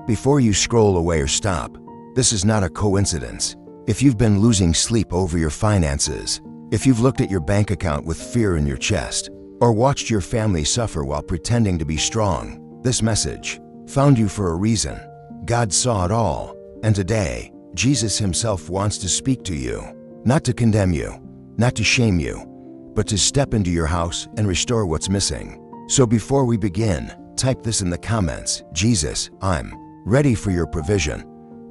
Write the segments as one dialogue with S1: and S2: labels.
S1: Before you scroll away or stop, this is not a coincidence. If you've been losing sleep over your finances, if you've looked at your bank account with fear in your chest, or watched your family suffer while pretending to be strong, this message found you for a reason. God saw it all, and today, Jesus himself wants to speak to you, not to condemn you, not to shame you, but to step into your house and restore what's missing. So before we begin, type this in the comments: Jesus, I'm ready for your provision.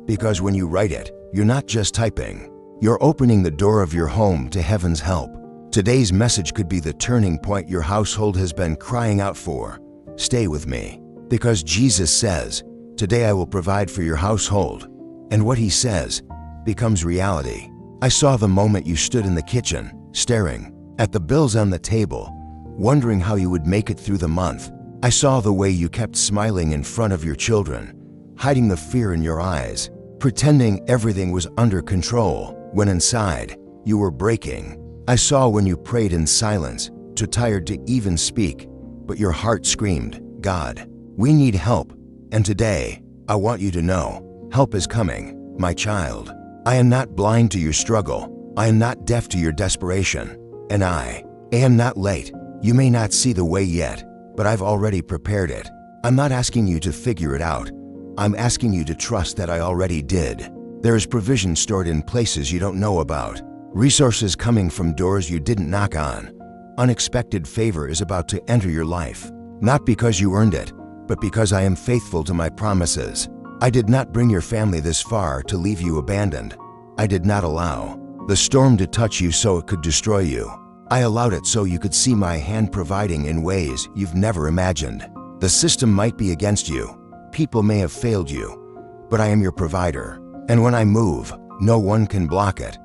S1: Because when you write it, you're not just typing, you're opening the door of your home to heaven's help. Today's message could be the turning point your household has been crying out for. Stay with me, because Jesus says, today I will provide for your household. And what he says becomes reality. I saw the moment you stood in the kitchen, staring at the bills on the table, wondering how you would make it through the month. I saw the way you kept smiling in front of your children, hiding the fear in your eyes, pretending everything was under control, when inside, you were breaking. I saw when you prayed in silence, too tired to even speak, but your heart screamed, God, we need help. And today, I want you to know, help is coming, my child. I am not blind to your struggle. I am not deaf to your desperation. And I am not late. You may not see the way yet, but I've already prepared it. I'm not asking you to figure it out. I'm asking you to trust that I already did. There is provision stored in places you don't know about. Resources coming from doors you didn't knock on. Unexpected favor is about to enter your life. Not because you earned it, but because I am faithful to my promises. I did not bring your family this far to leave you abandoned. I did not allow the storm to touch you so it could destroy you. I allowed it so you could see my hand providing in ways you've never imagined. The system might be against you. People may have failed you, but I am your provider. And when I move, no one can block it.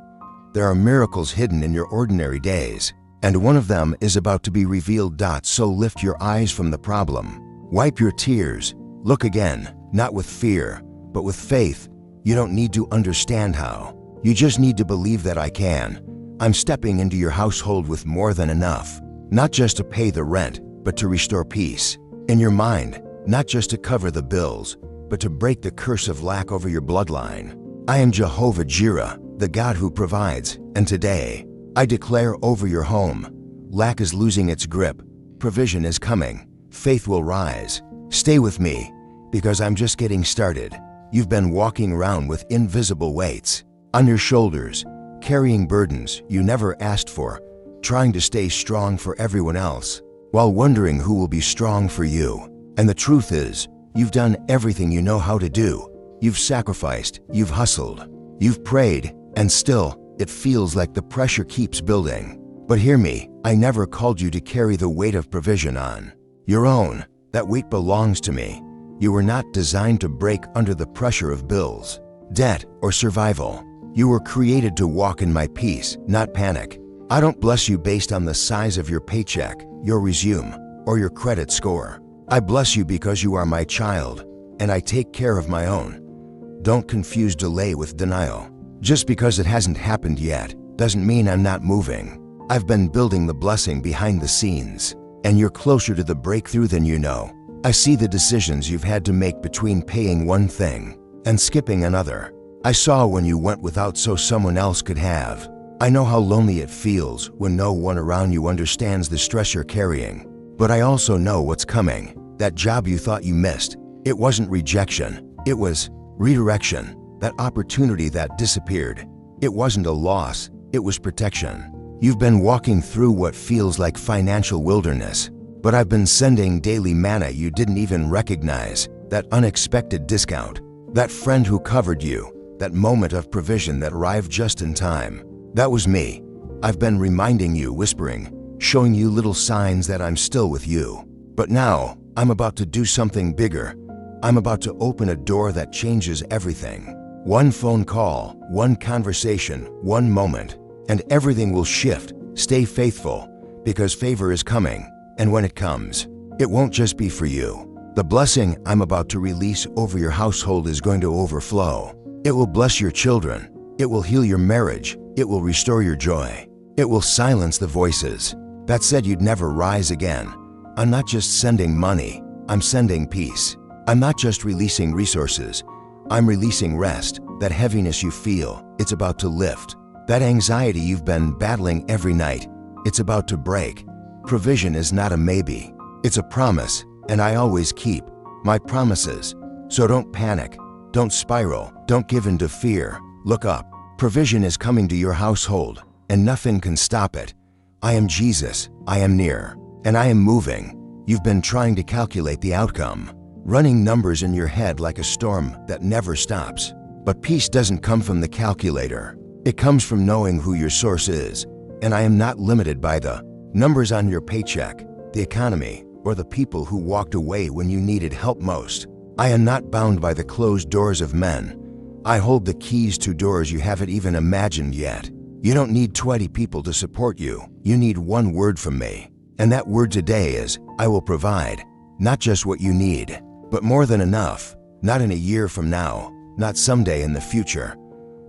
S1: There are miracles hidden in your ordinary days, and one of them is about to be revealed. So lift your eyes from the problem. Wipe your tears. Look again, not with fear, but with faith. You don't need to understand how. You just need to believe that I can. I'm stepping into your household with more than enough, not just to pay the rent, but to restore peace in your mind, not just to cover the bills, but to break the curse of lack over your bloodline. I am Jehovah Jireh, the God who provides, and today, I declare over your home, lack is losing its grip, provision is coming, faith will rise. Stay with me, because I'm just getting started. You've been walking around with invisible weights on your shoulders, carrying burdens you never asked for, trying to stay strong for everyone else, while wondering who will be strong for you. And the truth is, you've done everything you know how to do. You've sacrificed, you've hustled, you've prayed, and still, it feels like the pressure keeps building. But hear me, I never called you to carry the weight of provision on your own. That weight belongs to me. You were not designed to break under the pressure of bills, debt, or survival. You were created to walk in my peace, not panic. I don't bless you based on the size of your paycheck, your resume, or your credit score. I bless you because you are my child, and I take care of my own. Don't confuse delay with denial. Just because it hasn't happened yet doesn't mean I'm not moving. I've been building the blessing behind the scenes, and you're closer to the breakthrough than you know. I see the decisions you've had to make between paying one thing and skipping another. I saw when you went without so someone else could have. I know how lonely it feels when no one around you understands the stress you're carrying. But I also know what's coming. That job you thought you missed, it wasn't rejection, it was redirection. That opportunity that disappeared, it wasn't a loss, it was protection. You've been walking through what feels like financial wilderness, but I've been sending daily manna you didn't even recognize. That unexpected discount, that friend who covered you, that moment of provision that arrived just in time. That was me. I've been reminding you, whispering, showing you little signs that I'm still with you. But now, I'm about to do something bigger. I'm about to open a door that changes everything. One phone call, one conversation, one moment, and everything will shift. Stay faithful, because favor is coming, and when it comes, it won't just be for you. The blessing I'm about to release over your household is going to overflow. It will bless your children. It will heal your marriage. It will restore your joy. It will silence the voices that said you'd never rise again. I'm not just sending money, I'm sending peace. I'm not just releasing resources. I'm releasing rest. That heaviness you feel, it's about to lift. That anxiety you've been battling every night, it's about to break. Provision is not a maybe. It's a promise, and I always keep my promises. So don't panic. Don't spiral. Don't give in to fear. Look up. Provision is coming to your household, and nothing can stop it. I am Jesus. I am near, and I am moving. You've been trying to calculate the outcome, running numbers in your head like a storm that never stops. But peace doesn't come from the calculator. It comes from knowing who your source is. And I am not limited by the numbers on your paycheck, the economy, or the people who walked away when you needed help most. I am not bound by the closed doors of men. I hold the keys to doors you haven't even imagined yet. You don't need 20 people to support you. You need one word from me. And that word today is, I will provide. Not just what you need, but more than enough. Not in a year from now, not someday in the future,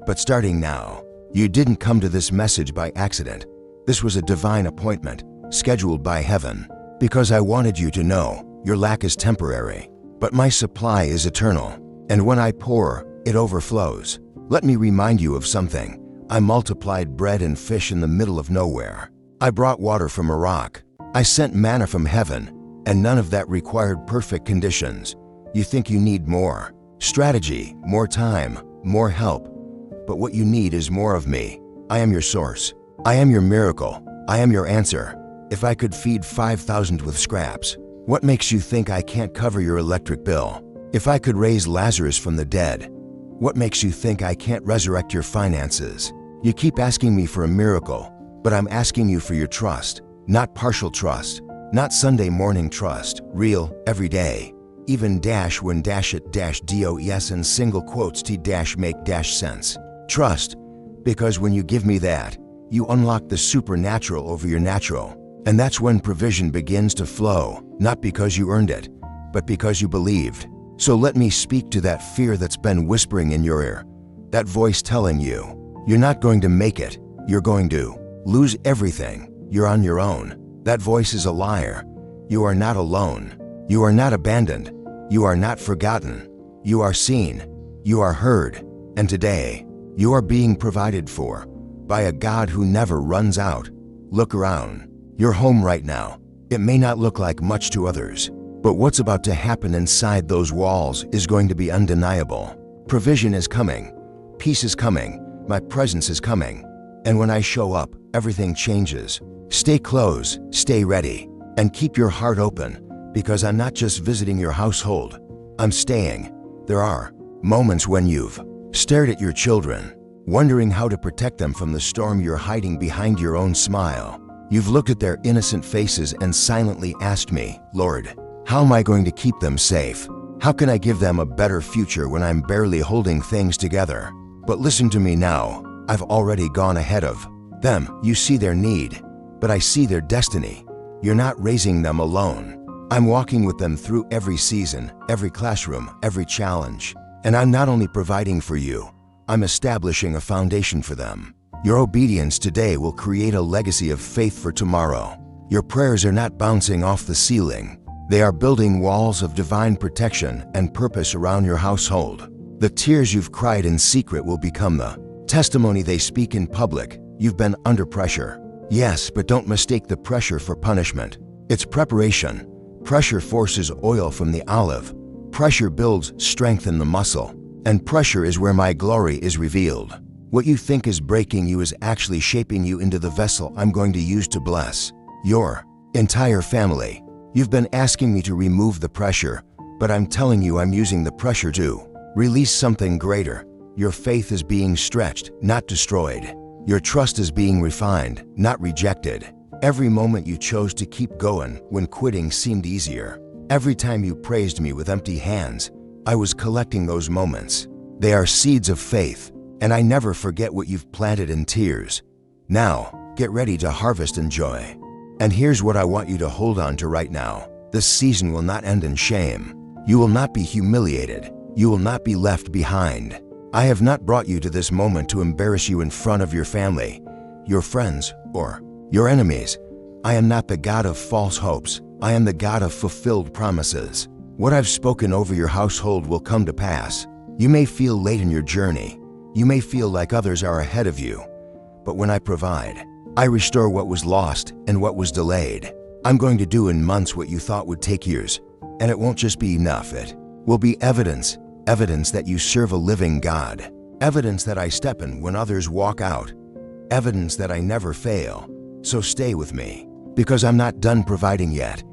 S1: but starting now. You didn't come to this message by accident. This was a divine appointment, scheduled by heaven, because I wanted you to know your lack is temporary, but my supply is eternal. And when I pour, it overflows. Let me remind you of something. I multiplied bread and fish in the middle of nowhere. I brought water from a rock. I sent manna from heaven, and none of that required perfect conditions. You think you need more strategy, more time, more help. But what you need is more of me. I am your source. I am your miracle. I am your answer. If I could feed 5,000 with scraps, what makes you think I can't cover your electric bill? If I could raise Lazarus from the dead, what makes you think I can't resurrect your finances? You keep asking me for a miracle, but I'm asking you for your trust, not partial trust, not Sunday morning trust, real, everyday. Even dash when dash it dash DOES and single quotes T dash make dash sense. Trust, because when you give me that, you unlock the supernatural over your natural. And that's when provision begins to flow, not because you earned it, but because you believed. So let me speak to that fear that's been whispering in your ear, that voice telling you, you're not going to make it, you're going to lose everything, you're on your own. That voice is a liar. You are not alone. You are not abandoned. You are not forgotten. You are seen. You are heard. And today, you are being provided for by a God who never runs out. Look around. Your home right now. It may not look like much to others, but what's about to happen inside those walls is going to be undeniable. Provision is coming. Peace is coming. My presence is coming. And when I show up, everything changes. Stay close, stay ready, and keep your heart open, because I'm not just visiting your household. I'm staying. There are moments when you've stared at your children, wondering how to protect them from the storm you're hiding behind your own smile. You've looked at their innocent faces and silently asked me, Lord, how am I going to keep them safe? How can I give them a better future when I'm barely holding things together? But listen to me now. I've already gone ahead of them. You see their need, but I see their destiny. You're not raising them alone. I'm walking with them through every season, every classroom, every challenge. And I'm not only providing for you, I'm establishing a foundation for them. Your obedience today will create a legacy of faith for tomorrow. Your prayers are not bouncing off the ceiling. They are building walls of divine protection and purpose around your household. The tears you've cried in secret will become the testimony they speak in public. You've been under pressure. Yes, but don't mistake the pressure for punishment. It's preparation. Pressure forces oil from the olive. Pressure builds strength in the muscle. And pressure is where my glory is revealed. What you think is breaking you is actually shaping you into the vessel I'm going to use to bless your entire family. You've been asking me to remove the pressure, but I'm telling you I'm using the pressure to release something greater. Your faith is being stretched, not destroyed. Your trust is being refined, not rejected. Every moment you chose to keep going when quitting seemed easier. Every time you praised me with empty hands, I was collecting those moments. They are seeds of faith, and I never forget what you've planted in tears. Now, get ready to harvest in joy. And here's what I want you to hold on to right now. This season will not end in shame. You will not be humiliated. You will not be left behind. I have not brought you to this moment to embarrass you in front of your family, your friends, or your enemies. I am not the God of false hopes. I am the God of fulfilled promises. What I've spoken over your household will come to pass. You may feel late in your journey. You may feel like others are ahead of you. But when I provide, I restore what was lost and what was delayed. I'm going to do in months what you thought would take years. And it won't just be enough, it will be evidence. Evidence that you serve a living God. Evidence that I step in when others walk out. Evidence that I never fail. So stay with me, because I'm not done providing yet.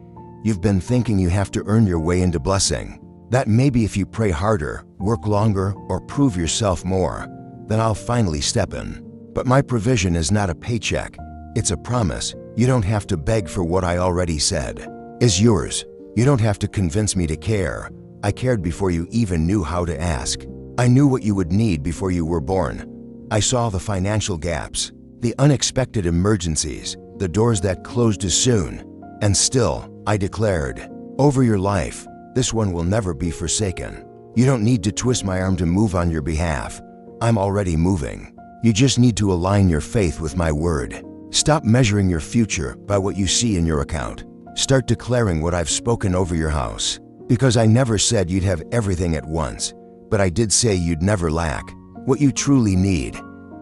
S1: You've been thinking you have to earn your way into blessing. That maybe if you pray harder, work longer, or prove yourself more, then I'll finally step in. But my provision is not a paycheck. It's a promise. You don't have to beg for what I already said is yours. You don't have to convince me to care. I cared before you even knew how to ask. I knew what you would need before you were born. I saw the financial gaps, the unexpected emergencies, the doors that closed too soon. And still, I declared, over your life, this one will never be forsaken. You don't need to twist my arm to move on your behalf. I'm already moving. You just need to align your faith with my word. Stop measuring your future by what you see in your account. Start declaring what I've spoken over your house. Because I never said you'd have everything at once, but I did say you'd never lack what you truly need.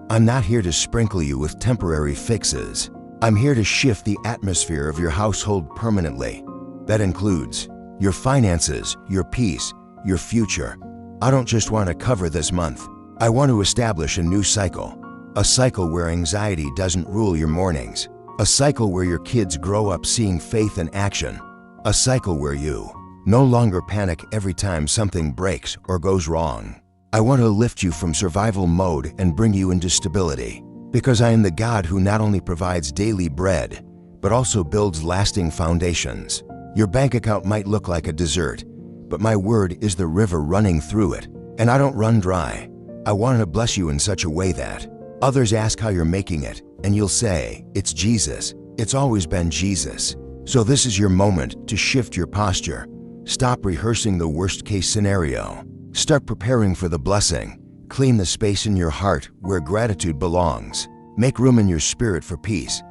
S1: I'm not here to sprinkle you with temporary fixes. I'm here to shift the atmosphere of your household permanently. That includes your finances, your peace, your future. I don't just want to cover this month. I want to establish a new cycle. A cycle where anxiety doesn't rule your mornings. A cycle where your kids grow up seeing faith in action. A cycle where you no longer panic every time something breaks or goes wrong. I want to lift you from survival mode and bring you into stability. Because I am the God who not only provides daily bread, but also builds lasting foundations. Your bank account might look like a desert, but my word is the river running through it. And I don't run dry. I want to bless you in such a way that others ask how you're making it, and you'll say, it's Jesus. It's always been Jesus. So this is your moment to shift your posture. Stop rehearsing the worst-case scenario. Start preparing for the blessing. Clean the space in your heart where gratitude belongs. Make room in your spirit for peace.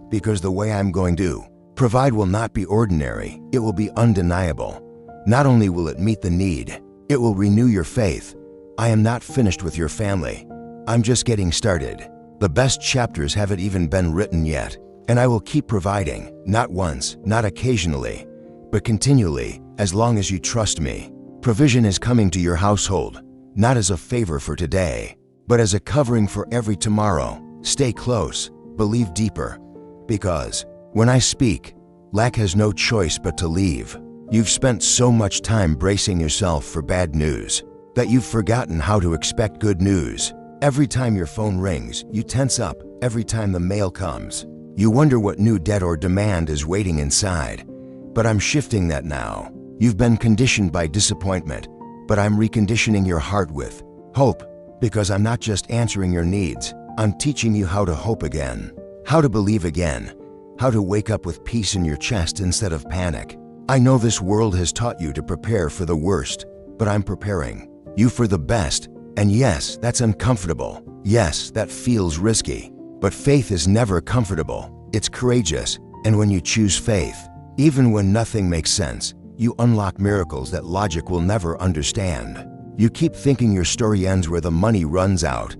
S1: Because the way I'm going to provide will not be ordinary, it will be undeniable. Not only will it meet the need, it will renew your faith. I am not finished with your family. I'm just getting started. The best chapters haven't even been written yet. And I will keep providing, not once, not occasionally, but continually, as long as you trust me. Provision is coming to your household, not as a favor for today, but as a covering for every tomorrow. Stay close, believe deeper, because when I speak, lack has no choice but to leave. You've spent so much time bracing yourself for bad news that you've forgotten how to expect good news. Every time your phone rings, you tense up. Every time the mail comes, you wonder what new debt or demand is waiting inside. But I'm shifting that now. You've been conditioned by disappointment, but I'm reconditioning your heart with hope, because I'm not just answering your needs. I'm teaching you how to hope again, how to believe again, how to wake up with peace in your chest instead of panic. I know this world has taught you to prepare for the worst, but I'm preparing you for the best. And yes, that's uncomfortable. Yes, that feels risky. But faith is never comfortable. It's courageous. And when you choose faith, even when nothing makes sense, you unlock miracles that logic will never understand. You keep thinking your story ends where the money runs out.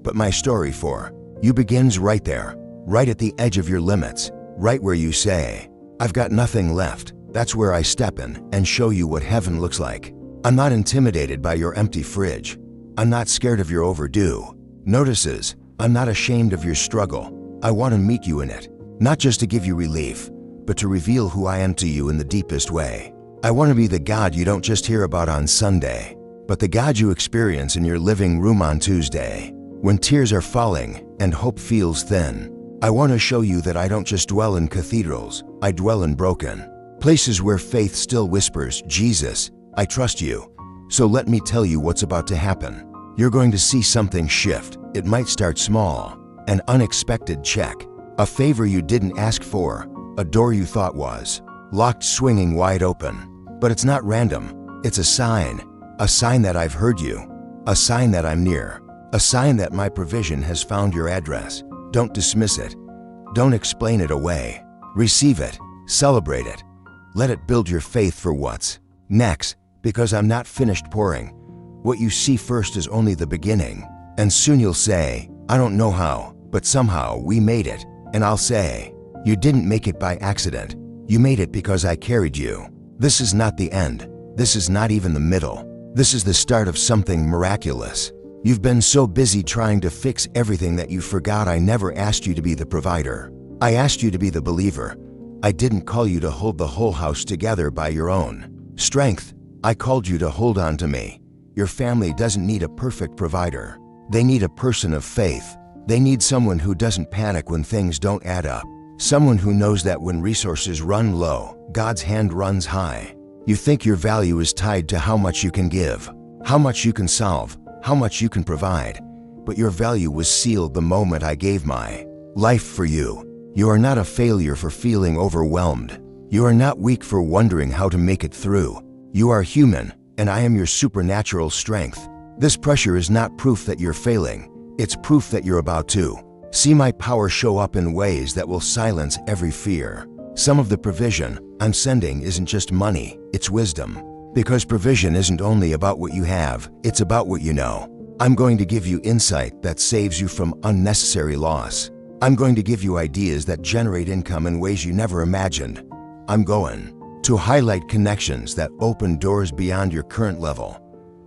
S1: But my story for you begins right there, right at the edge of your limits, right where you say, I've got nothing left. That's where I step in and show you what heaven looks like. I'm not intimidated by your empty fridge. I'm not scared of your overdue notices. I'm not ashamed of your struggle. I want to meet you in it, not just to give you relief, but to reveal who I am to you in the deepest way. I want to be the God you don't just hear about on Sunday, but the God you experience in your living room on Tuesday, when tears are falling and hope feels thin. I want to show you that I don't just dwell in cathedrals, I dwell in broken places where faith still whispers, Jesus, I trust you. So let me tell you what's about to happen. You're going to see something shift. It might start small, an unexpected check, a favor you didn't ask for, a door you thought was locked swinging wide open. But it's not random. It's a sign that I've heard you, a sign that I'm near, a sign that my provision has found your address. Don't dismiss it. Don't explain it away. Receive it. Celebrate it. Let it build your faith for what's Next, because I'm not finished pouring. What you see first is only the beginning. And soon you'll say, I don't know how, but somehow we made it. And I'll say, you didn't make it by accident. You made it because I carried you. This is not the end. This is not even the middle. This is the start of something miraculous. You've been so busy trying to fix everything that you forgot I never asked you to be the provider. I asked you to be the believer. I didn't call you to hold the whole house together by your own strength. I called you to hold on to me. Your family doesn't need a perfect provider. They need a person of faith. They need someone who doesn't panic when things don't add up. Someone who knows that when resources run low, God's hand runs high. You think your value is tied to how much you can give, how much you can solve, how much you can provide. But your value was sealed the moment I gave my life for you. You are not a failure for feeling overwhelmed. You are not weak for wondering how to make it through. You are human, and I am your supernatural strength. This pressure is not proof that you're failing. It's proof that you're about to see my power show up in ways that will silence every fear. Some of the provision I'm sending isn't just money, it's wisdom. Because provision isn't only about what you have, it's about what you know. I'm going to give you insight that saves you from unnecessary loss. I'm going to give you ideas that generate income in ways you never imagined. I'm going to highlight connections that open doors beyond your current level.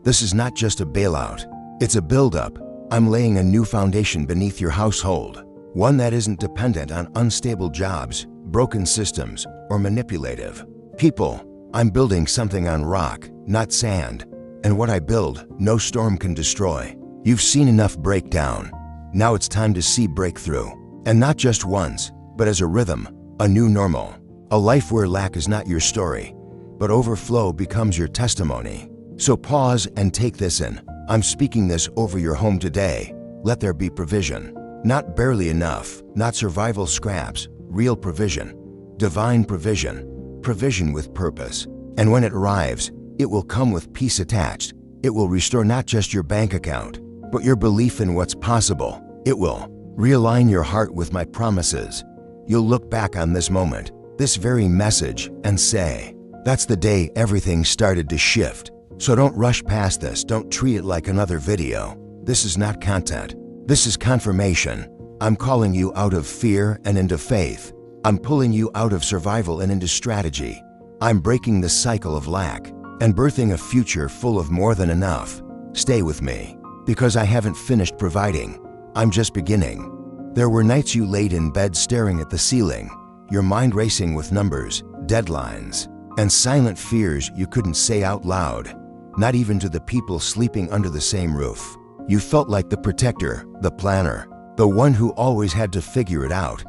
S1: This is not just a bailout, it's a build-up. I'm laying a new foundation beneath your household, one that isn't dependent on unstable jobs, broken systems, or manipulative people. I'm building something on rock, not sand. And what I build, no storm can destroy. You've seen enough breakdown. Now it's time to see breakthrough. And not just once, but as a rhythm, a new normal. A life where lack is not your story, but overflow becomes your testimony. So pause and take this in. I'm speaking this over your home today. Let there be provision. Not barely enough, not survival scraps, real provision. Divine provision. Provision with purpose. And when it arrives, it will come with peace attached. It will restore not just your bank account, but your belief in what's possible. It will realign your heart with my promises. You'll look back on this moment, this very message, and say, that's the day everything started to shift. So don't rush past this. Don't treat it like another video. This is not content. This is confirmation. I'm calling you out of fear and into faith. I'm pulling you out of survival and into strategy. I'm breaking the cycle of lack and birthing a future full of more than enough. Stay with me, because I haven't finished providing. I'm just beginning. There were nights you laid in bed staring at the ceiling, your mind racing with numbers, deadlines, and silent fears you couldn't say out loud, not even to the people sleeping under the same roof. You felt like the protector, the planner, the one who always had to figure it out.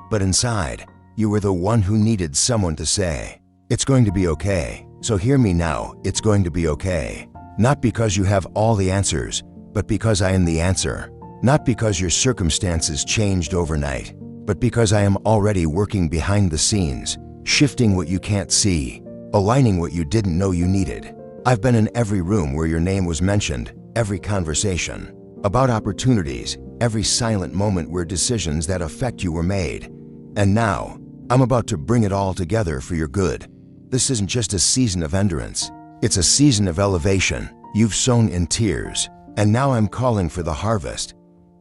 S1: But inside, you were the one who needed someone to say, it's going to be okay. So hear me now, it's going to be okay. Not because you have all the answers, but because I am the answer. Not because your circumstances changed overnight, but because I am already working behind the scenes, shifting what you can't see, aligning what you didn't know you needed. I've been in every room where your name was mentioned, every conversation about opportunities, every silent moment where decisions that affect you were made. And now, I'm about to bring it all together for your good. This isn't just a season of endurance, it's a season of elevation. You've sown in tears, and now I'm calling for the harvest.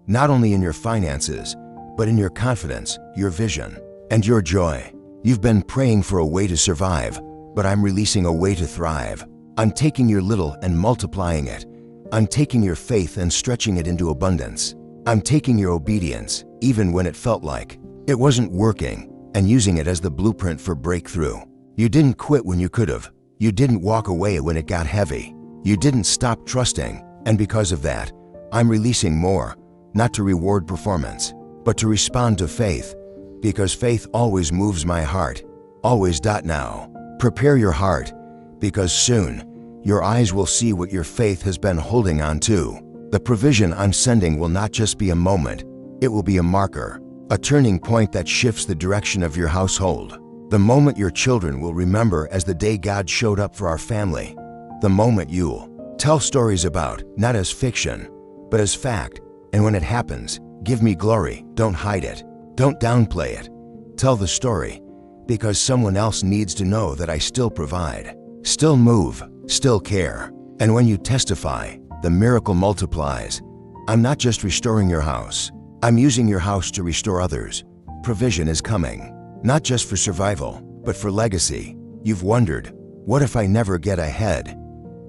S1: Not only in your finances, but in your confidence, your vision, and your joy. You've been praying for a way to survive, but I'm releasing a way to thrive. I'm taking your little and multiplying it. I'm taking your faith and stretching it into abundance. I'm taking your obedience, even when it felt like it wasn't working, and using it as the blueprint for breakthrough. You didn't quit when you could have. You didn't walk away when it got heavy. You didn't stop trusting, and because of that, I'm releasing more, not to reward performance, but to respond to faith, because faith always moves my heart. Always. Now, prepare your heart, because soon, your eyes will see what your faith has been holding on to. The provision I'm sending will not just be a moment, it will be a marker, a turning point that shifts the direction of your household. The moment your children will remember as the day God showed up for our family. The moment you'll tell stories about, not as fiction, but as fact. And when it happens, give me glory. Don't hide it. Don't downplay it. Tell the story, because someone else needs to know that I still provide. still move, still care. And when you testify, the miracle multiplies. I'm not just restoring your house. I'm using your house to restore others. Provision is coming, not just for survival, but for legacy. You've wondered, what if I never get ahead?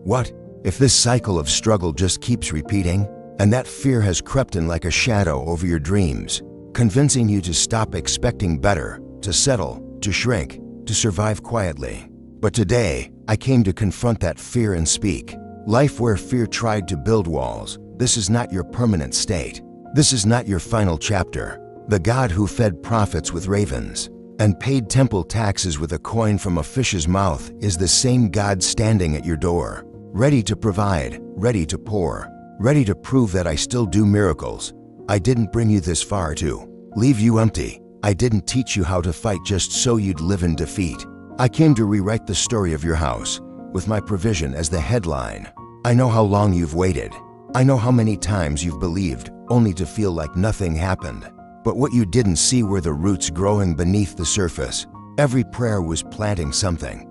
S1: What if this cycle of struggle just keeps repeating? And that fear has crept in like a shadow over your dreams, convincing you to stop expecting better, to settle, to shrink, to survive quietly. But today, I came to confront that fear and speak. Life where fear tried to build walls, this is not your permanent state. This is not your final chapter. The God who fed prophets with ravens and paid temple taxes with a coin from a fish's mouth is the same God standing at your door, ready to provide, ready to pour, ready to prove that I still do miracles. I didn't bring you this far to leave you empty. I didn't teach you how to fight just so you'd live in defeat. I came to rewrite the story of your house, with my provision as the headline. I know how long you've waited. I know how many times you've believed, only to feel like nothing happened. But what you didn't see were the roots growing beneath the surface. Every prayer was planting something.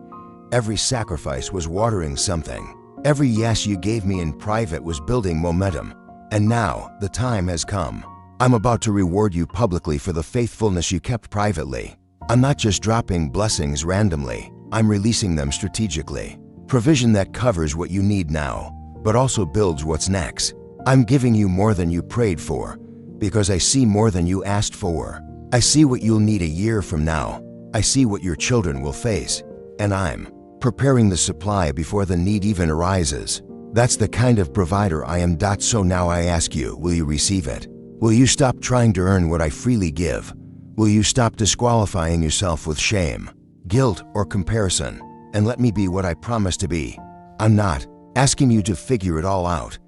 S1: Every sacrifice was watering something. Every yes you gave me in private was building momentum. And now, the time has come. I'm about to reward you publicly for the faithfulness you kept privately. I'm not just dropping blessings randomly. I'm releasing them strategically. Provision that covers what you need now, but also builds what's next. I'm giving you more than you prayed for, because I see more than you asked for. I see what you'll need a year from now. I see what your children will face. And I'm preparing the supply before the need even arises. That's the kind of provider I am. So now I ask you, will you receive it? Will you stop trying to earn what I freely give? Will you stop disqualifying yourself with shame, guilt, or comparison, and let me be what I promised to be? I'm not asking you to figure it all out.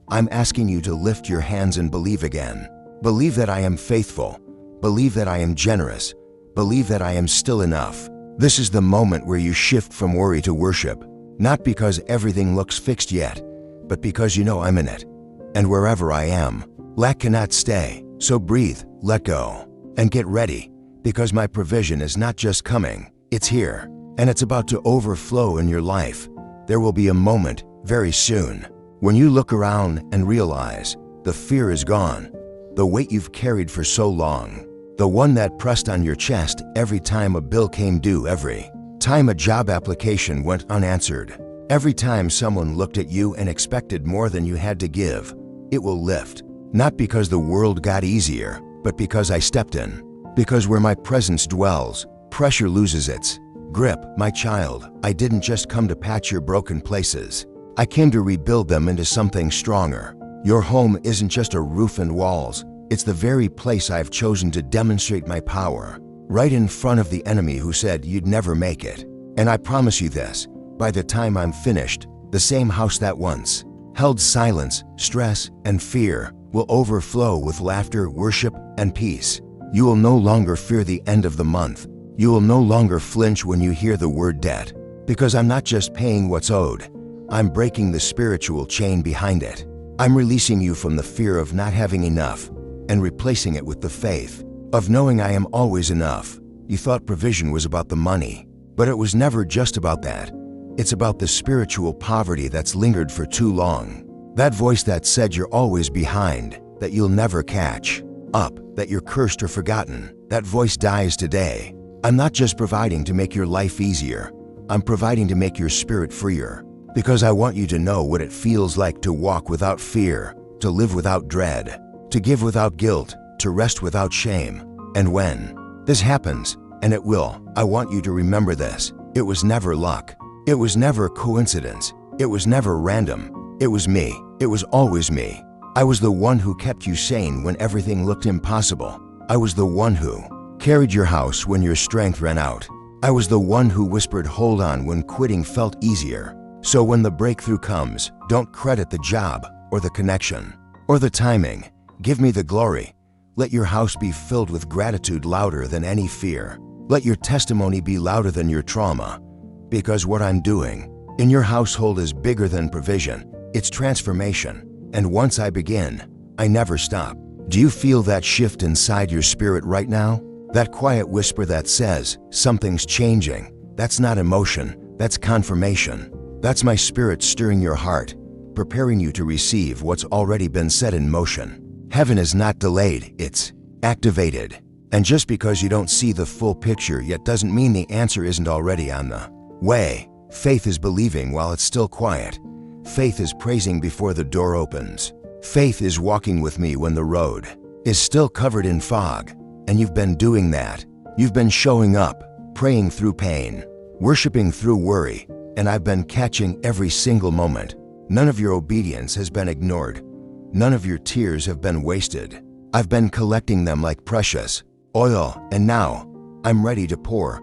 S1: I'm asking you to lift your hands and believe again. Believe that I am faithful. Believe that I am generous. Believe that I am still enough. This is the moment where you shift from worry to worship, not because everything looks fixed yet, but because you know I'm in it. And wherever I am, lack cannot stay. So breathe, let go, and get ready, because my provision is not just coming, it's here, and it's about to overflow in your life. There will be a moment, very soon, when you look around and realize the fear is gone. The weight you've carried for so long, the one that pressed on your chest every time a bill came due, every time a job application went unanswered, every time someone looked at you and expected more than you had to give, it will lift. Not because the world got easier, but because I stepped in. Because where my presence dwells, pressure loses its grip. My child, I didn't just come to patch your broken places. I came to rebuild them into something stronger. Your home isn't just a roof and walls. It's the very place I've chosen to demonstrate my power, right in front of the enemy who said you'd never make it. And I promise you this, by the time I'm finished, the same house that once held silence, stress, and fear will overflow with laughter, worship, and peace. You will no longer fear the end of the month. You will no longer flinch when you hear the word debt, because I'm not just paying what's owed. I'm breaking the spiritual chain behind it. I'm releasing you from the fear of not having enough and replacing it with the faith of knowing I am always enough. You thought provision was about the money, but it was never just about that. It's about the spiritual poverty that's lingered for too long. That voice that said you're always behind, that you'll never catch up, that you're cursed or forgotten, that voice dies today. I'm not just providing to make your life easier. I'm providing to make your spirit freer. Because I want you to know what it feels like to walk without fear, to live without dread, to give without guilt, to rest without shame. And when this happens, and it will, I want you to remember this. It was never luck. It was never coincidence. It was never random. It was me. It was always me. I was the one who kept you sane when everything looked impossible. I was the one who carried your house when your strength ran out. I was the one who whispered hold on when quitting felt easier. So when the breakthrough comes, don't credit the job or the connection or the timing. Give me the glory. Let your house be filled with gratitude louder than any fear. Let your testimony be louder than your trauma. Because what I'm doing in your household is bigger than provision. It's transformation. And once I begin, I never stop. Do you feel that shift inside your spirit right now? That quiet whisper that says, something's changing. That's not emotion. That's confirmation. That's my spirit stirring your heart, preparing you to receive what's already been set in motion. Heaven is not delayed, it's activated. And just because you don't see the full picture yet doesn't mean the answer isn't already on the way. Faith is believing while it's still quiet. Faith is praising before the door opens. Faith is walking with me when the road is still covered in fog. And you've been doing that. You've been showing up, praying through pain, worshiping through worry, and I've been catching every single moment. None of your obedience has been ignored. None of your tears have been wasted. I've been collecting them like precious oil, and now I'm ready to pour.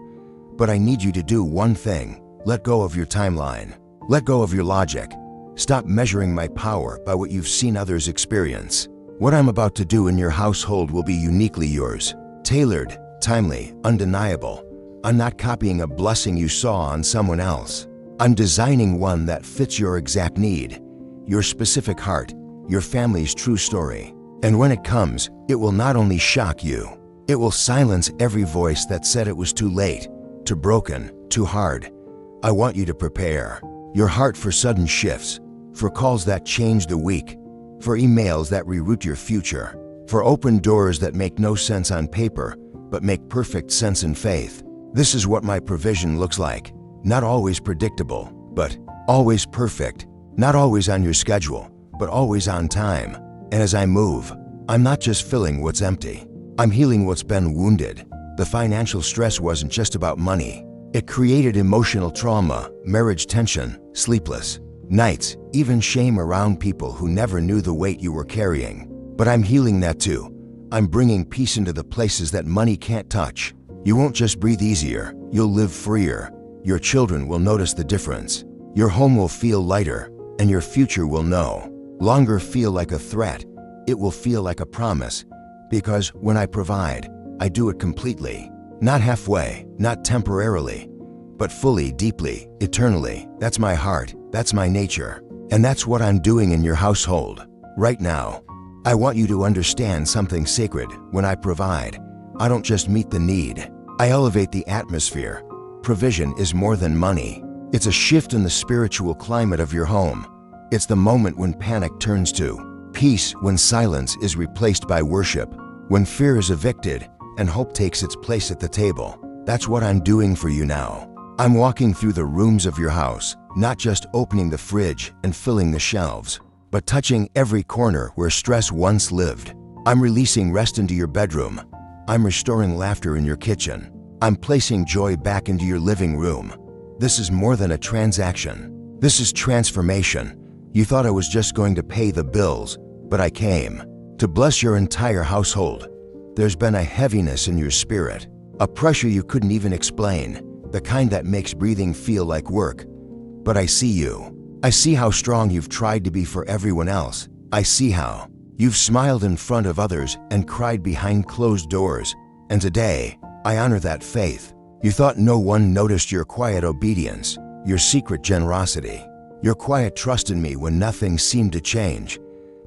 S1: But I need you to do one thing. Let go of your timeline. Let go of your logic. Stop measuring my power by what you've seen others experience. What I'm about to do in your household will be uniquely yours. Tailored, timely, undeniable. I'm not copying a blessing you saw on someone else. I'm designing one that fits your exact need, your specific heart, your family's true story. And when it comes, it will not only shock you, it will silence every voice that said it was too late, too broken, too hard. I want you to prepare your heart for sudden shifts, for calls that change the week, for emails that reroute your future, for open doors that make no sense on paper, but make perfect sense in faith. This is what my provision looks like. Not always predictable, but always perfect. Not always on your schedule, but always on time. And as I move, I'm not just filling what's empty. I'm healing what's been wounded. The financial stress wasn't just about money. It created emotional trauma, marriage tension, sleepless nights, even shame around people who never knew the weight you were carrying. But I'm healing that too. I'm bringing peace into the places that money can't touch. You won't just breathe easier, you'll live freer. Your children will notice the difference. Your home will feel lighter, and your future will no longer feel like a threat. It will feel like a promise. Because when I provide, I do it completely. Not halfway, not temporarily, but fully, deeply, eternally. That's my heart, that's my nature. And that's what I'm doing in your household. Right now, I want you to understand something sacred. When I provide, I don't just meet the need. I elevate the atmosphere. Provision is more than money. It's a shift in the spiritual climate of your home. It's the moment when panic turns to peace, when silence is replaced by worship, when fear is evicted and hope takes its place at the table. That's what I'm doing for you now. I'm walking through the rooms of your house, not just opening the fridge and filling the shelves, but touching every corner where stress once lived. I'm releasing rest into your bedroom. I'm restoring laughter in your kitchen. I'm placing joy back into your living room. This is more than a transaction. This is transformation. You thought I was just going to pay the bills, but I came to bless your entire household. There's been a heaviness in your spirit, a pressure you couldn't even explain, the kind that makes breathing feel like work. But I see you. I see how strong you've tried to be for everyone else. I see how you've smiled in front of others and cried behind closed doors. And today, I honor that faith. You thought no one noticed your quiet obedience, your secret generosity, your quiet trust in me when nothing seemed to change.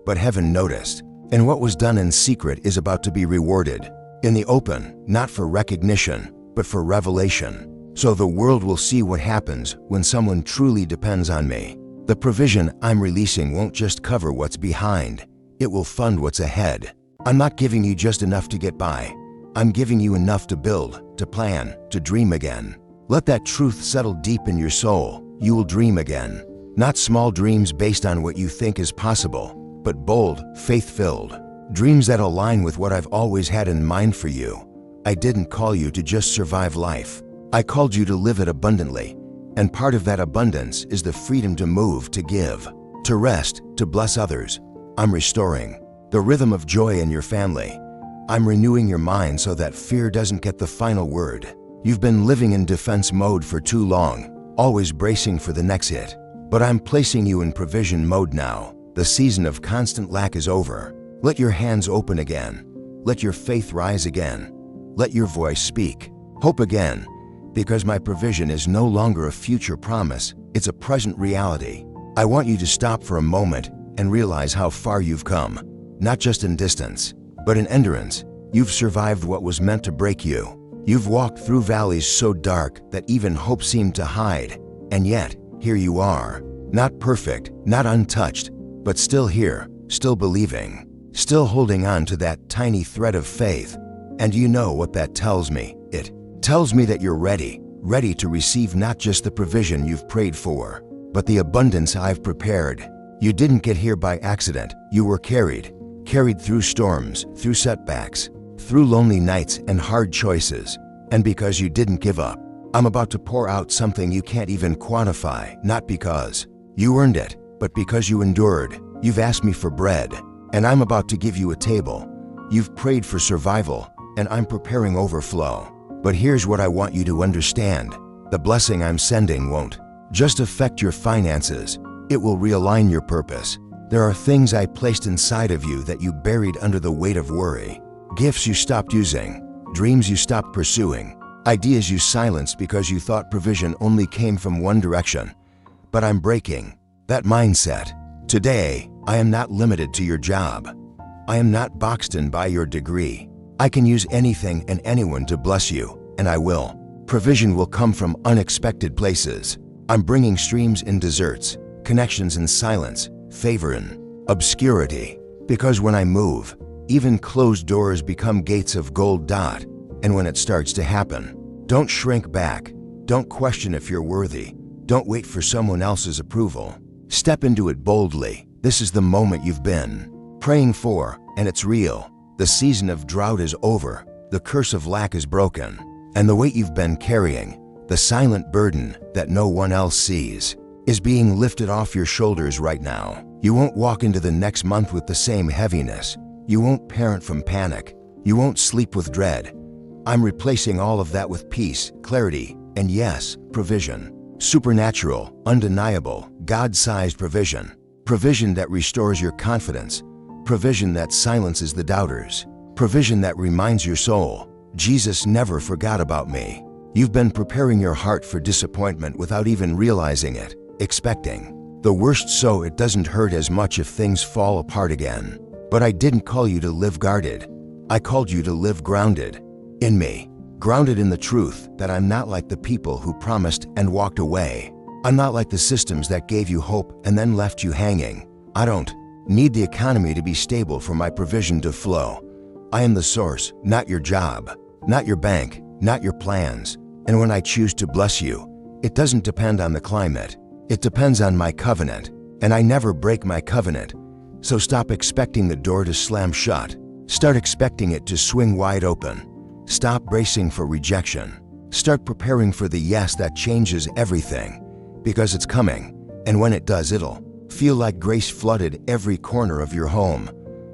S1: But heaven noticed, and what was done in secret is about to be rewarded in the open, not for recognition, but for revelation. So the world will see what happens when someone truly depends on me. The provision I'm releasing won't just cover what's behind, it will fund what's ahead. I'm not giving you just enough to get by. I'm giving you enough to build, to plan, to dream again. Let that truth settle deep in your soul. You will dream again. Not small dreams based on what you think is possible, but bold, faith-filled. Dreams that align with what I've always had in mind for you. I didn't call you to just survive life. I called you to live it abundantly. And part of that abundance is the freedom to move, to give, to rest, to bless others. I'm restoring the rhythm of joy in your family. I'm renewing your mind so that fear doesn't get the final word. You've been living in defense mode for too long, always bracing for the next hit. But I'm placing you in provision mode now. The season of constant lack is over. Let your hands open again. Let your faith rise again. Let your voice speak. Hope again, because my provision is no longer a future promise, it's a present reality. I want you to stop for a moment and realize how far you've come, not just in distance, but in endurance. You've survived what was meant to break you. You've walked through valleys so dark that even hope seemed to hide. And yet, here you are. Not perfect, not untouched, but still here, still believing, still holding on to that tiny thread of faith. And you know what that tells me? It tells me that you're ready to receive not just the provision you've prayed for, but the abundance I've prepared. You didn't get here by accident. You were carried through storms, through setbacks, through lonely nights and hard choices. And because you didn't give up, I'm about to pour out something you can't even quantify, not because you earned it, but because you endured. You've asked me for bread, and I'm about to give you a table. You've prayed for survival, and I'm preparing overflow. But here's what I want you to understand. The blessing I'm sending won't just affect your finances. It will realign your purpose. There are things I placed inside of you that you buried under the weight of worry. Gifts you stopped using, dreams you stopped pursuing, ideas you silenced because you thought provision only came from one direction. But I'm breaking that mindset. Today, I am not limited to your job. I am not boxed in by your degree. I can use anything and anyone to bless you, and I will. Provision will come from unexpected places. I'm bringing streams in deserts, connections in silence, favor in obscurity. Because when I move, even closed doors become gates of gold. And when it starts to happen, don't shrink back. Don't question if you're worthy. Don't wait for someone else's approval. Step into it boldly. This is the moment you've been praying for, and it's real. The season of drought is over. The curse of lack is broken. And the weight you've been carrying, the silent burden that no one else sees, is being lifted off your shoulders right now. You won't walk into the next month with the same heaviness. You won't parent from panic. You won't sleep with dread. I'm replacing all of that with peace, clarity, and yes, provision. Supernatural, undeniable, God-sized provision. Provision that restores your confidence. Provision that silences the doubters. Provision that reminds your soul, Jesus never forgot about me. You've been preparing your heart for disappointment without even realizing it, expecting the worst so it doesn't hurt as much if things fall apart again. But I didn't call you to live guarded. I called you to live grounded in me, grounded in the truth that I'm not like the people who promised and walked away. I'm not like the systems that gave you hope and then left you hanging. I don't need the economy to be stable for my provision to flow. I am the source, not your job, not your bank, not your plans. And when I choose to bless you, it doesn't depend on the climate. It depends on my covenant, and I never break my covenant. So stop expecting the door to slam shut. Start expecting it to swing wide open. Stop bracing for rejection. Start preparing for the yes that changes everything, because it's coming, and when it does, it'll feel like grace flooded every corner of your home.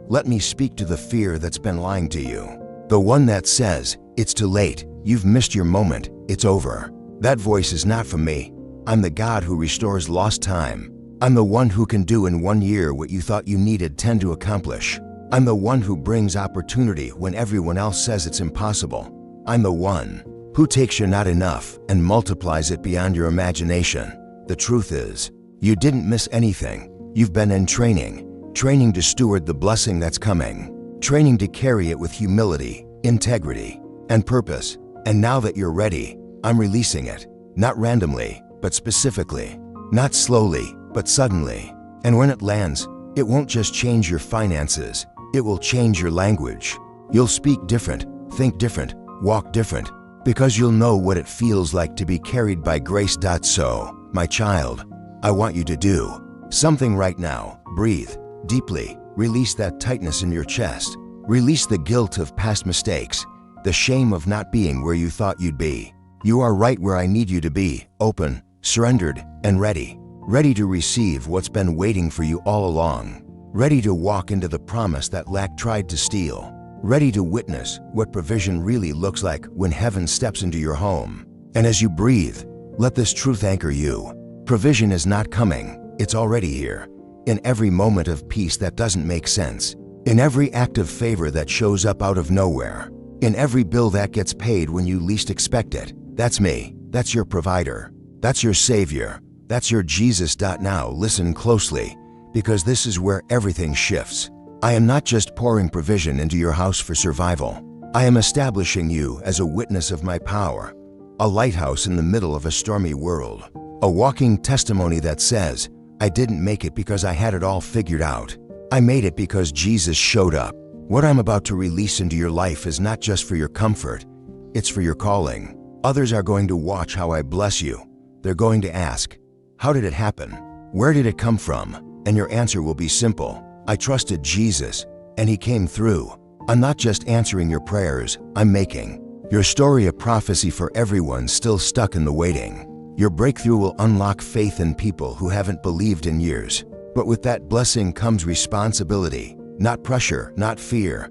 S1: Let me speak to the fear that's been lying to you. The one that says, it's too late, you've missed your moment, it's over. That voice is not from me. I'm the God who restores lost time. I'm the one who can do in 1 year what you thought you needed 10 to accomplish. I'm the one who brings opportunity when everyone else says it's impossible. I'm the one who takes your not enough and multiplies it beyond your imagination. The truth is, you didn't miss anything. You've been in training to steward the blessing that's coming, training to carry it with humility, integrity, and purpose. And now that you're ready, I'm releasing it, not randomly, but specifically, not slowly, but suddenly. And when it lands, it won't just change your finances, it will change your language. You'll speak different, think different, walk different, because you'll know what it feels like to be carried by grace. So, my child, I want you to do something right now. Breathe deeply. Release that tightness in your chest. Release the guilt of past mistakes, the shame of not being where you thought you'd be. You are right where I need you to be, open, surrendered, and ready. Ready to receive what's been waiting for you all along. Ready to walk into the promise that lack tried to steal. Ready to witness what provision really looks like when heaven steps into your home. And as you breathe, let this truth anchor you. Provision is not coming, it's already here. In every moment of peace that doesn't make sense. In every act of favor that shows up out of nowhere. In every bill that gets paid when you least expect it. That's me. That's your provider. That's your Savior. That's your Jesus. Now listen closely, because this is where everything shifts. I am not just pouring provision into your house for survival. I am establishing you as a witness of my power, a lighthouse in the middle of a stormy world, A walking testimony that says, I didn't make it because I had it all figured out. I made it because Jesus showed up. What I'm about to release into your life is not just for your comfort, it's for your calling. Others are going to watch how I bless you. They're going to ask, how did it happen? Where did it come from? And your answer will be simple. I trusted Jesus, and He came through. I'm not just answering your prayers, I'm making your story a prophecy for everyone still stuck in the waiting. Your breakthrough will unlock faith in people who haven't believed in years. But with that blessing comes responsibility, not pressure, not fear,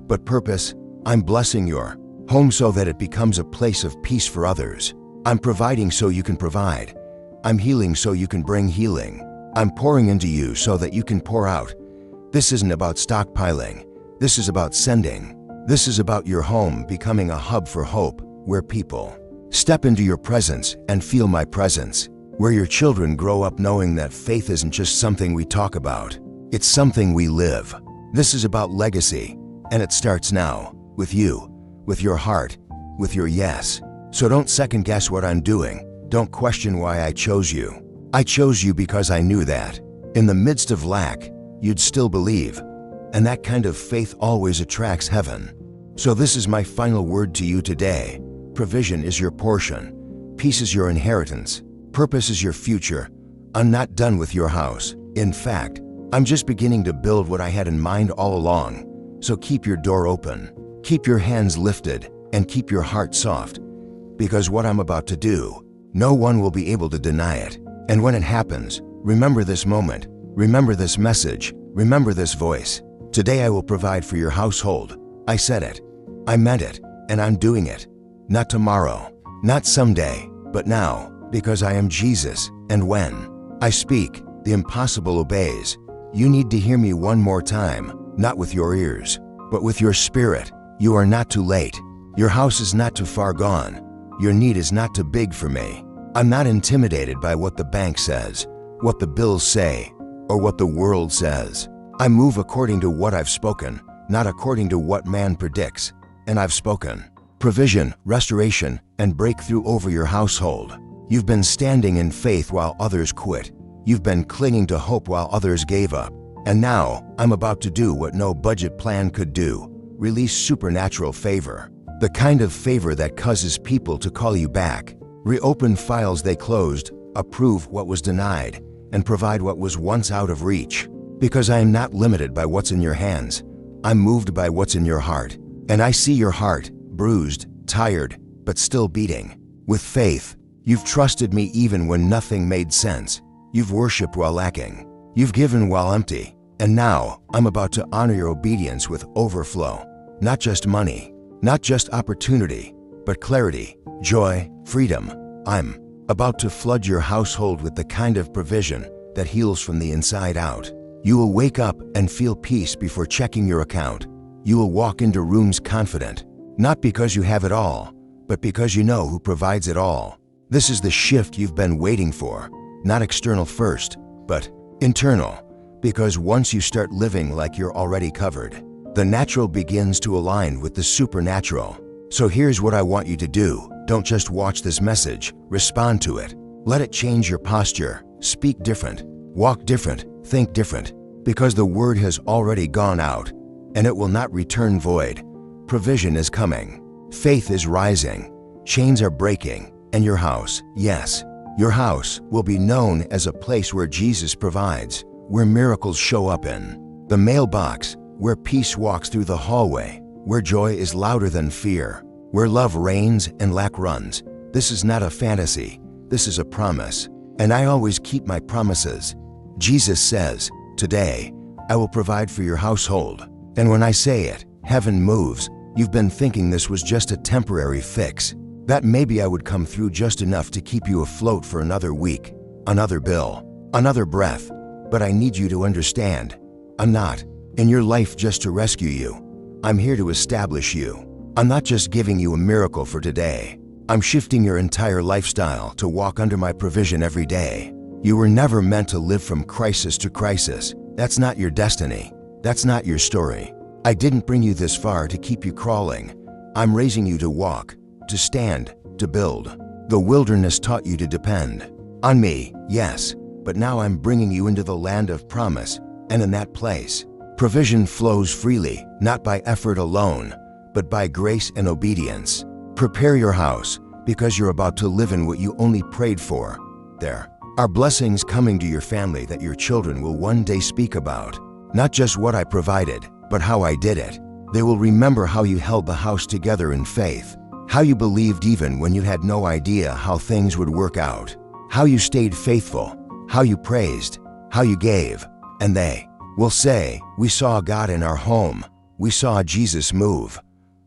S1: but purpose. I'm blessing your home so that it becomes a place of peace for others. I'm providing so you can provide. I'm healing so you can bring healing. I'm pouring into you so that you can pour out. This isn't about stockpiling. This is about sending. This is about your home becoming a hub for hope, where people step into your presence and feel my presence, where your children grow up knowing that faith isn't just something we talk about, it's something we live. This is about legacy, and it starts now, with you, with your heart, with your yes. So don't second guess what I'm doing. Don't question why I chose you. I chose you because I knew that in the midst of lack, you'd still believe, and that kind of faith always attracts heaven. So this is my final word to you today. Provision is your portion. Peace is your inheritance. Purpose is your future. I'm not done with your house. In fact, I'm just beginning to build what I had in mind all along. So keep your door open, keep your hands lifted, and keep your heart soft. Because what I'm about to do, no one will be able to deny it. And when it happens, remember this moment, remember this message, remember this voice. Today I will provide for your household. I said it, I meant it, and I'm doing it. Not tomorrow, not someday, but now, because I am Jesus, and when I speak, the impossible obeys. You need to hear me one more time, not with your ears, but with your spirit. You are not too late. Your house is not too far gone. Your need is not too big for me. I'm not intimidated by what the bank says, what the bills say, or what the world says. I move according to what I've spoken, not according to what man predicts, and I've spoken. Provision, restoration, and breakthrough over your household. You've been standing in faith while others quit. You've been clinging to hope while others gave up. And now, I'm about to do what no budget plan could do. Release supernatural favor. The kind of favor that causes people to call you back. Reopen files they closed, approve what was denied, and provide what was once out of reach. Because I am not limited by what's in your hands. I'm moved by what's in your heart. And I see your heart, bruised, tired, but still beating. With faith, you've trusted me even when nothing made sense. You've worshiped while lacking. You've given while empty. And now, I'm about to honor your obedience with overflow. Not just money, not just opportunity, but clarity, joy, freedom. I'm about to flood your household with the kind of provision that heals from the inside out. You will wake up and feel peace before checking your account. You will walk into rooms confident, not because you have it all, but because you know who provides it all. This is the shift you've been waiting for, not external first, but internal, because once you start living like you're already covered, the natural begins to align with the supernatural. So here's what I want you to do. Don't just watch this message, respond to it. Let it change your posture, speak different, walk different, think different, because the word has already gone out, and it will not return void. Provision is coming. Faith is rising. Chains are breaking, and your house, yes, your house will be known as a place where Jesus provides, where miracles show up in the mailbox, where peace walks through the hallway, where joy is louder than fear, where love reigns and lack runs. This is not a fantasy. This is a promise. And I always keep my promises. Jesus says, today, I will provide for your household. And when I say it, heaven moves. You've been thinking this was just a temporary fix, that maybe I would come through just enough to keep you afloat for another week, another bill, another breath. But I need you to understand, I'm not in your life just to rescue you. I'm here to establish you. I'm not just giving you a miracle for today. I'm shifting your entire lifestyle to walk under my provision every day. You were never meant to live from crisis to crisis. That's not your destiny. That's not your story. I didn't bring you this far to keep you crawling. I'm raising you to walk, to stand, to build. The wilderness taught you to depend. On me, yes, but now I'm bringing you into the land of promise, and in that place, provision flows freely, not by effort alone, but by grace and obedience. Prepare your house, because you're about to live in what you only prayed for. There are blessings coming to your family that your children will one day speak about. Not just what I provided, but how I did it. They will remember how you held the house together in faith, how you believed even when you had no idea how things would work out, how you stayed faithful, how you praised, how you gave. And they will say, "We saw God in our home. We saw Jesus move."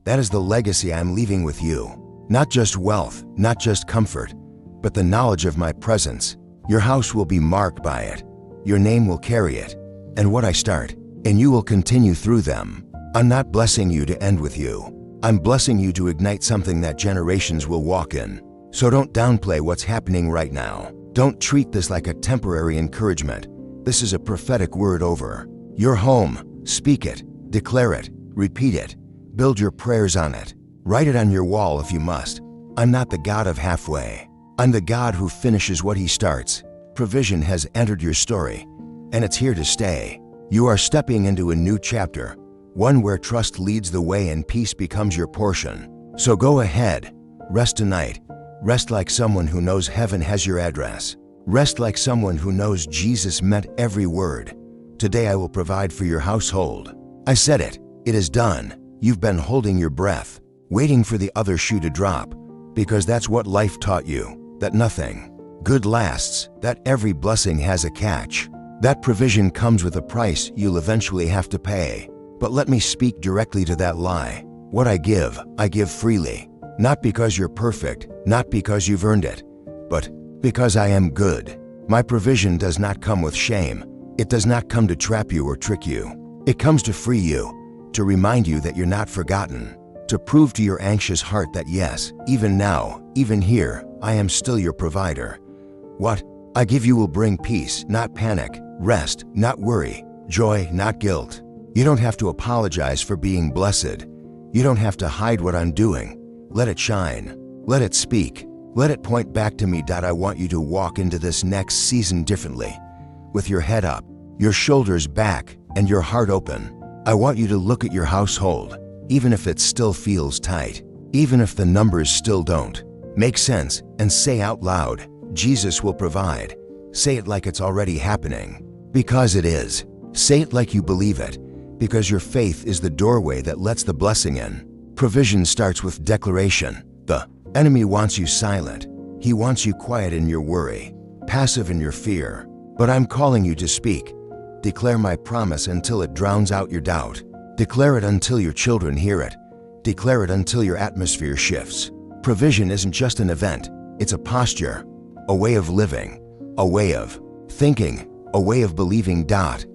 S1: That is the legacy I'm leaving with you. Not just wealth, not just comfort, but the knowledge of my presence. Your house will be marked by it. Your name will carry it. And what I start, and you will continue through them. I'm not blessing you to end with you. I'm blessing you to ignite something that generations will walk in. So don't downplay what's happening right now. Don't treat this like a temporary encouragement. This is a prophetic word over your home. Speak it, declare it, repeat it, build your prayers on it. Write it on your wall if you must. I'm not the God of halfway. I'm the God who finishes what He starts. Provision has entered your story, and it's here to stay. You are stepping into a new chapter, one where trust leads the way and peace becomes your portion. So go ahead, rest tonight. Rest like someone who knows heaven has your address. Rest like someone who knows Jesus meant every word. Today I will provide for your household. I said it. It is done. You've been holding your breath, waiting for the other shoe to drop, because that's what life taught you, that nothing good lasts, that every blessing has a catch. That provision comes with a price you'll eventually have to pay. But let me speak directly to that lie. What I give freely. Not because you're perfect, not because you've earned it, but because I am good. My provision does not come with shame. It does not come to trap you or trick you. It comes to free you, to remind you that you're not forgotten, to prove to your anxious heart that yes, even now, even here, I am still your provider. What I give you will bring peace, not panic, rest, not worry, joy, not guilt. You don't have to apologize for being blessed. You don't have to hide what I'm doing. Let it shine. Let it speak. Let it point back to me. I want you to walk into this next season differently, with your head up, your shoulders back, and your heart open. I want you to look at your household, even if it still feels tight, even if the numbers still don't make sense, and say out loud, Jesus will provide. Say it like it's already happening, because it is. Say it like you believe it, because your faith is the doorway that lets the blessing in. Provision starts with declaration. The enemy wants you silent. He wants you quiet in your worry, passive in your fear. But I'm calling you to speak. Declare my promise until it drowns out your doubt. Declare it until your children hear it. Declare it until your atmosphere shifts. Provision isn't just an event. It's a posture, a way of living, a way of thinking, a way of believing.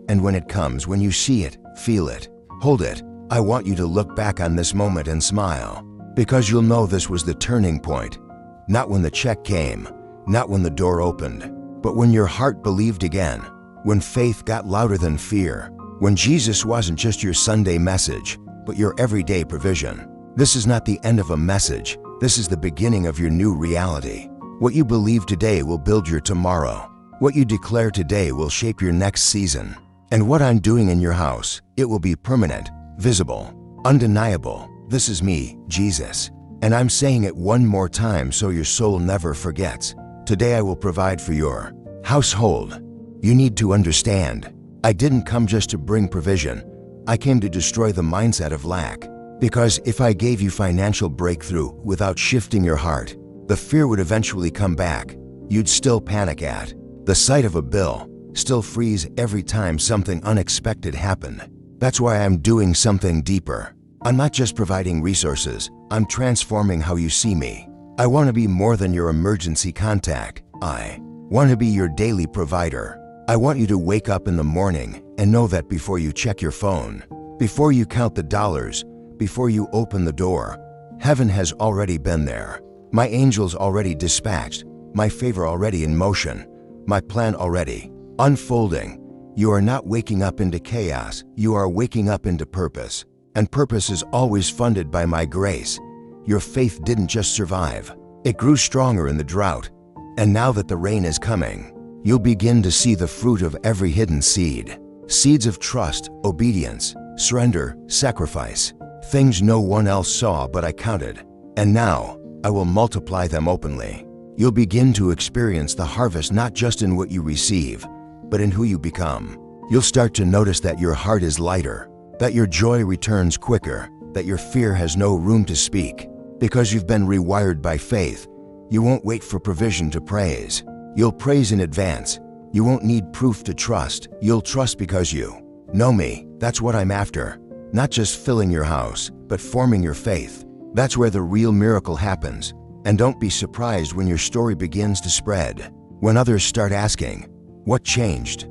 S1: And when it comes, when you see it, feel it, hold it, I want you to look back on this moment and smile, because you'll know this was the turning point. Not when the check came, not when the door opened, but when your heart believed again, when faith got louder than fear, when Jesus wasn't just your Sunday message, but your everyday provision. This is not the end of a message. This is the beginning of your new reality. What you believe today will build your tomorrow. What you declare today will shape your next season. And what I'm doing in your house, it will be permanent, visible, undeniable. This is me, Jesus. And I'm saying it one more time so your soul never forgets. Today I will provide for your household. You need to understand, I didn't come just to bring provision. I came to destroy the mindset of lack. Because if I gave you financial breakthrough without shifting your heart, the fear would eventually come back. You'd still panic at the sight of a bill, still freeze every time something unexpected happened. That's why I'm doing something deeper. I'm not just providing resources, I'm transforming how you see me. I want to be more than your emergency contact. I want to be your daily provider. I want you to wake up in the morning and know that before you check your phone, before you count the dollars, before you open the door, heaven has already been there. My angels already dispatched, my favor already in motion, my plan already unfolding. You are not waking up into chaos, you are waking up into purpose. And purpose is always funded by my grace. Your faith didn't just survive, it grew stronger in the drought. And now that the rain is coming, you'll begin to see the fruit of every hidden seed. Seeds of trust, obedience, surrender, sacrifice. Things no one else saw but I counted. And now, I will multiply them openly. You'll begin to experience the harvest not just in what you receive, but in who you become. You'll start to notice that your heart is lighter, that your joy returns quicker, that your fear has no room to speak. Because you've been rewired by faith, you won't wait for provision to praise. You'll praise in advance. You won't need proof to trust. You'll trust because you know me. That's what I'm after. Not just filling your house, but forming your faith. That's where the real miracle happens. And don't be surprised when your story begins to spread. When others start asking, what changed?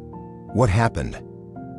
S1: What happened?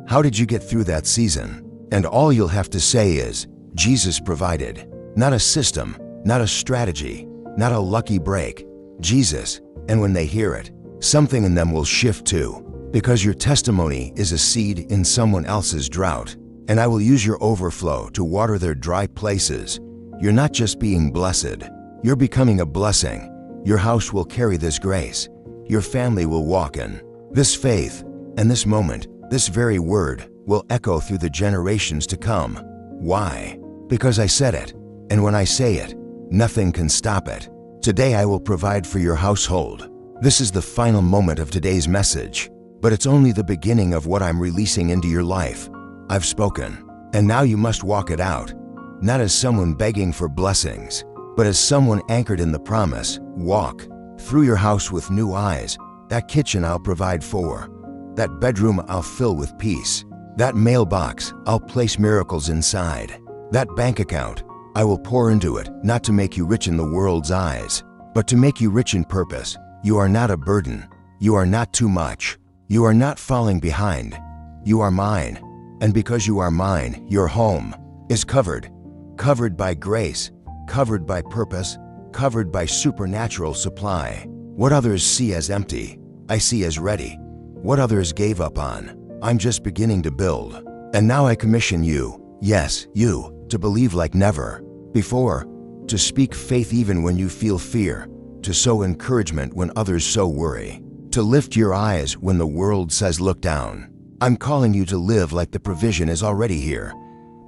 S1: How did you get through that season? And all you'll have to say is, Jesus provided. Not a system, not a strategy, not a lucky break. Jesus. And when they hear it, something in them will shift too. Because your testimony is a seed in someone else's drought. And I will use your overflow to water their dry places. You're not just being blessed. You're becoming a blessing. Your house will carry this grace. Your family will walk in this faith. And this moment, this very word, will echo through the generations to come. Why? Because I said it. And when I say it, nothing can stop it. Today I will provide for your household. This is the final moment of today's message. But it's only the beginning of what I'm releasing into your life. I've spoken. And now you must walk it out. Not as someone begging for blessings, but as someone anchored in the promise. Walk through your house with new eyes. That kitchen I'll provide for. That bedroom I'll fill with peace. That mailbox I'll place miracles inside. That bank account I will pour into it, not to make you rich in the world's eyes, but to make you rich in purpose. You are not a burden. You are not too much. You are not falling behind. You are mine. And because you are mine, your home is covered. Covered by grace, covered by purpose, covered by supernatural supply. What others see as empty, I see as ready. What others gave up on, I'm just beginning to build. And now I commission you, yes, you, to believe like never before, to speak faith even when you feel fear, to sow encouragement when others sow worry, to lift your eyes when the world says look down. I'm calling you to live like the provision is already here,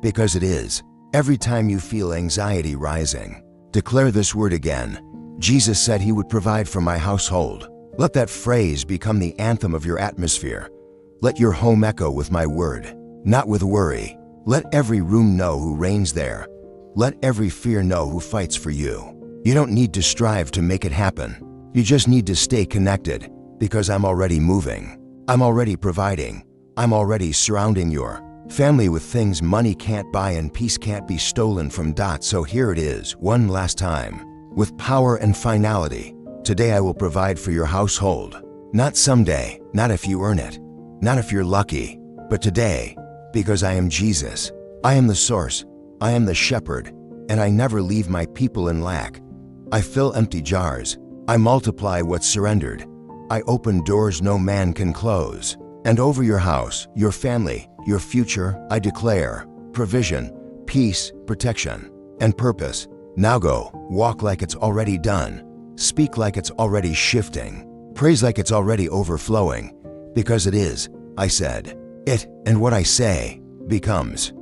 S1: because it is. Every time you feel anxiety rising, declare this word again. Jesus said he would provide for my household. Let that phrase become the anthem of your atmosphere. Let your home echo with my word, not with worry. Let every room know who reigns there. Let every fear know who fights for you. You don't need to strive to make it happen. You just need to stay connected, because I'm already moving. I'm already providing. I'm already surrounding your family with things money can't buy and peace can't be stolen from. So here it is, one last time. With power and finality, today I will provide for your household. Not someday, not if you earn it, not if you're lucky, but today. Because I am Jesus, I am the source, I am the shepherd, and I never leave my people in lack. I fill empty jars, I multiply what's surrendered. I open doors no man can close. And over your house, your family, your future, I declare provision, peace, protection, and purpose. Now go, walk like it's already done. Speak like it's already shifting. Praise like it's already overflowing. Because it is, I said. It, and what I say, becomes.